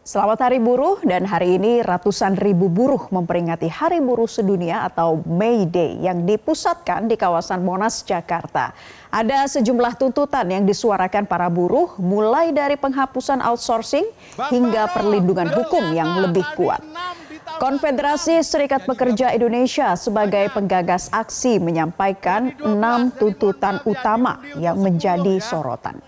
Selamat Hari Buruh, dan hari ini ratusan ribu buruh memperingati Hari Buruh Sedunia atau May Day yang dipusatkan di kawasan Monas, Jakarta. Ada sejumlah tuntutan yang disuarakan para buruh, mulai dari penghapusan outsourcing hingga perlindungan hukum yang lebih kuat. Konfederasi Serikat Pekerja Indonesia sebagai penggagas aksi menyampaikan 6 tuntutan utama yang menjadi sorotan.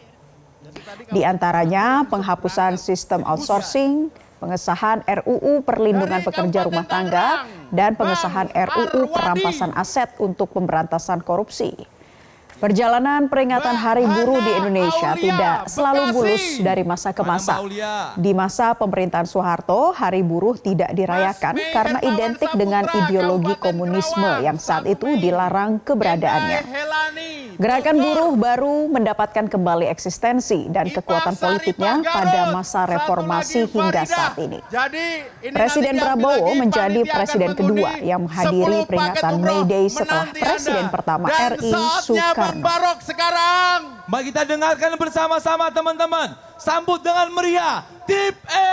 Di antaranya penghapusan sistem outsourcing, pengesahan RUU Perlindungan Pekerja Rumah Tangga, dan pengesahan RUU Perampasan Aset untuk pemberantasan korupsi. Perjalanan peringatan Hari Buruh di Indonesia tidak selalu mulus dari masa ke masa. Di masa pemerintahan Soeharto, Hari Buruh tidak dirayakan karena identik dengan ideologi komunisme yang saat itu dilarang keberadaannya. Gerakan buruh baru mendapatkan kembali eksistensi dan kekuatan politiknya pada masa reformasi hingga saat ini. Presiden Prabowo menjadi presiden kedua yang menghadiri peringatan May Day setelah presiden pertama RI Soekarno. Barok sekarang. Mari kita dengarkan bersama-sama teman-teman. Sambut dengan meriah Tip E.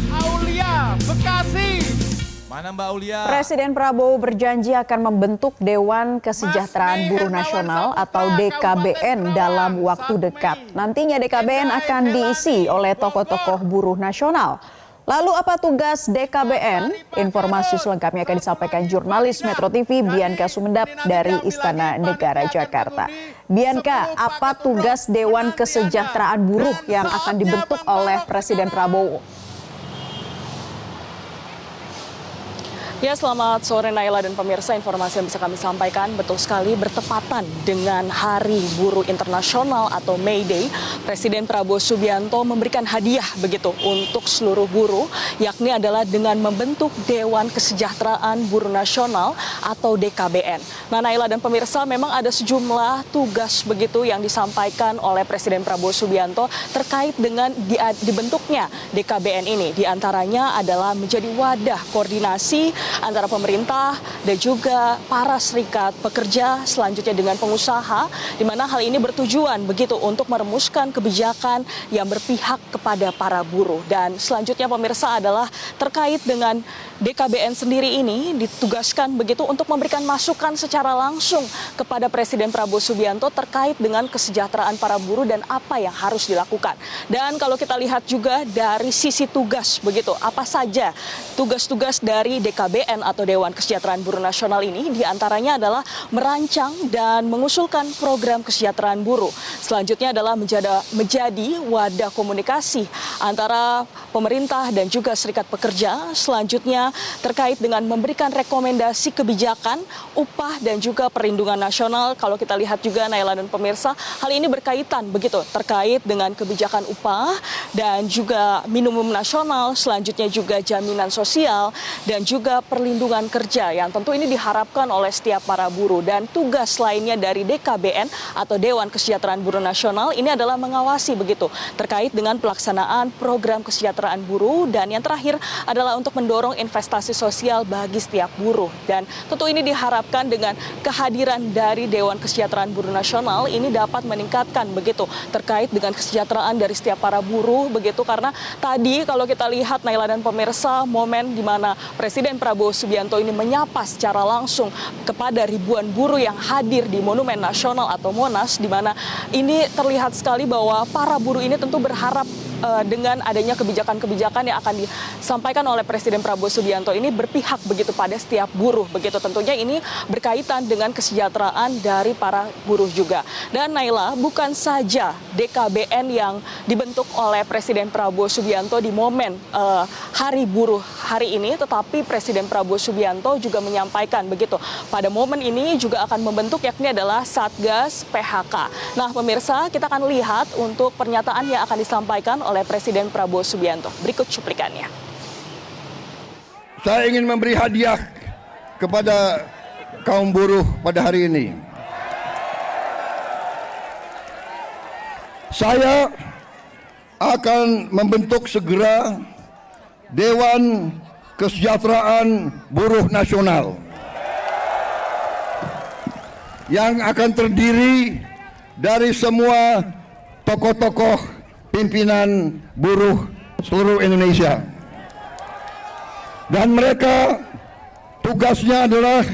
Aulia, Bekasi. Mana Mbak Aulia? Presiden Prabowo berjanji akan membentuk Dewan Kesejahteraan Buruh Nasional atau DKBN dalam waktu dekat. Nantinya DKBN akan diisi oleh tokoh-tokoh buruh nasional. Lalu apa tugas DKBN? Informasi selengkapnya akan disampaikan jurnalis Metro TV Bianca Sumendap dari Istana Negara Jakarta. Bianca, apa tugas Dewan Kesejahteraan Buruh yang akan dibentuk oleh Presiden Prabowo? Ya, selamat sore Naila dan pemirsa. Informasi yang bisa kami sampaikan betul sekali bertepatan dengan Hari Buruh Internasional atau May Day. Presiden Prabowo Subianto memberikan hadiah begitu untuk seluruh buruh, yakni adalah dengan membentuk Dewan Kesejahteraan Buruh Nasional atau DKBN. Nah, Naila dan pemirsa, memang ada sejumlah tugas begitu yang disampaikan oleh Presiden Prabowo Subianto terkait dengan dibentuknya DKBN ini. Di antaranya adalah menjadi wadah koordinasi antara pemerintah dan juga para serikat pekerja, selanjutnya dengan pengusaha, di mana hal ini bertujuan begitu untuk merumuskan kebijakan yang berpihak kepada para buruh. Dan selanjutnya pemirsa adalah terkait dengan DKBN sendiri ini ditugaskan begitu untuk memberikan masukan secara langsung kepada Presiden Prabowo Subianto terkait dengan kesejahteraan para buruh dan apa yang harus dilakukan. Dan kalau kita lihat juga dari sisi tugas begitu, apa saja tugas-tugas dari DKBN atau Dewan Kesejahteraan Buruh Nasional ini, diantaranya adalah merancang dan mengusulkan program kesejahteraan buruh. Selanjutnya adalah menjadi wadah komunikasi antara pemerintah dan juga serikat pekerja. Selanjutnya terkait dengan memberikan rekomendasi kebijakan upah dan juga perlindungan nasional. Kalau kita lihat juga Naila dan pemirsa, hal ini berkaitan begitu terkait dengan kebijakan upah dan juga minimum nasional, selanjutnya juga jaminan sosial dan juga perlindungan kerja yang tentu ini diharapkan oleh setiap para buruh. Dan tugas lainnya dari DKBN atau Dewan Kesejahteraan Buruh Nasional ini adalah mengawasi begitu terkait dengan pelaksanaan program kesejahteraan buruh, dan yang terakhir adalah untuk mendorong investasi sosial bagi setiap buruh. Dan tentu ini diharapkan dengan kehadiran dari Dewan Kesejahteraan Buruh Nasional ini dapat meningkatkan begitu terkait dengan kesejahteraan dari setiap para buruh begitu, karena tadi kalau kita lihat Naila dan pemirsa, momen di mana Presiden Prabowo Subianto ini menyapa secara langsung kepada ribuan buruh yang hadir di Monumen Nasional atau Monas, di mana ini terlihat sekali bahwa para buruh ini tentu berharap dengan adanya kebijakan-kebijakan yang akan disampaikan oleh Presiden Prabowo Subianto ini berpihak begitu pada setiap buruh begitu. Tentunya ini berkaitan dengan kesejahteraan dari para buruh juga. Dan Naila, bukan saja DKBN yang dibentuk oleh Presiden Prabowo Subianto di momen Hari Buruh hari ini, tetapi Presiden Prabowo Subianto juga menyampaikan begitu pada momen ini juga akan membentuk yakni adalah Satgas PHK. Nah, pemirsa, kita akan lihat untuk pernyataan yang akan disampaikan oleh Presiden Prabowo Subianto. Berikut cuplikannya. Saya ingin memberi hadiah kepada kaum buruh pada hari ini. saya akan membentuk segera Dewan Kesejahteraan Buruh Nasional yang akan terdiri dari semua tokoh-tokoh pimpinan buruh seluruh Indonesia. Dan mereka tugasnya adalah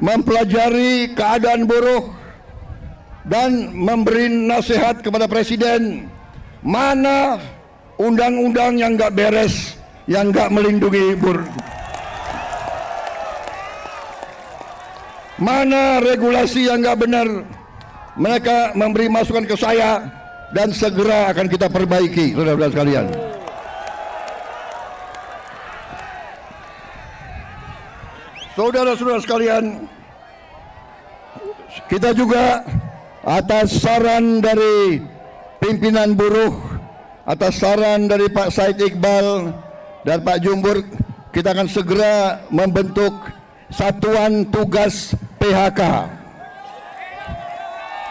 mempelajari keadaan buruh dan memberi nasihat kepada Presiden mana undang-undang yang nggak beres, yang nggak melindungi buruh, mana regulasi yang nggak benar. Mereka memberi masukan ke saya dan segera akan kita perbaiki, saudara-saudara sekalian. Saudara-saudara sekalian, kita juga atas saran dari pimpinan buruh, atas saran dari Pak Said Iqbal dan Pak Jumbur, kita akan segera membentuk Satuan Tugas PHK.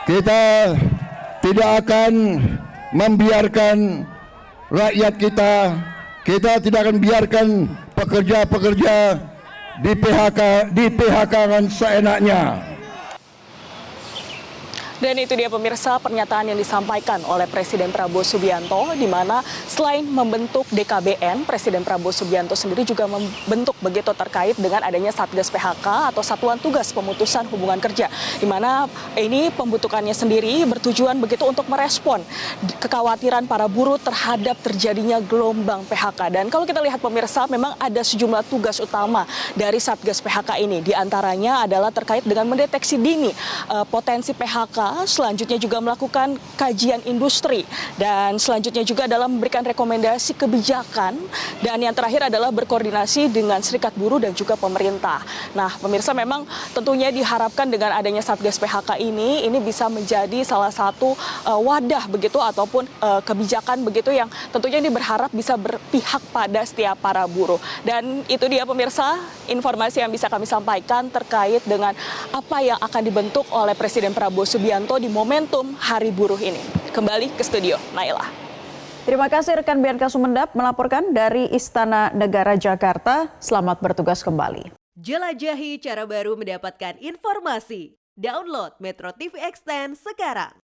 Kita tidak akan membiarkan rakyat kita tidak akan biarkan pekerja-pekerja di PHK-kan seenaknya. Dan itu dia pemirsa pernyataan yang disampaikan oleh Presiden Prabowo Subianto, di mana selain membentuk DKBN, Presiden Prabowo Subianto sendiri juga membentuk begitu terkait dengan adanya Satgas PHK atau Satuan Tugas Pemutusan Hubungan Kerja, di mana ini pembentukannya sendiri bertujuan begitu untuk merespon kekhawatiran para buruh terhadap terjadinya gelombang PHK. Dan kalau kita lihat pemirsa, memang ada sejumlah tugas utama dari Satgas PHK ini, di antaranya adalah terkait dengan mendeteksi dini potensi PHK. Selanjutnya juga melakukan kajian industri, dan selanjutnya juga adalah memberikan rekomendasi kebijakan, dan yang terakhir adalah berkoordinasi dengan serikat buruh dan juga pemerintah. Nah pemirsa, memang tentunya diharapkan dengan adanya Satgas PHK ini bisa menjadi salah satu wadah begitu ataupun kebijakan begitu yang tentunya ini berharap bisa berpihak pada setiap para buruh. Dan itu dia pemirsa informasi yang bisa kami sampaikan terkait dengan apa yang akan dibentuk oleh Presiden Prabowo Subianto di momentum Hari Buruh ini. Kembali ke studio, Naila. Terima kasih rekan Bianca Sumendap melaporkan dari Istana Negara Jakarta. Selamat bertugas kembali. Jelajahi cara baru mendapatkan informasi. Download Metro TV Extend sekarang.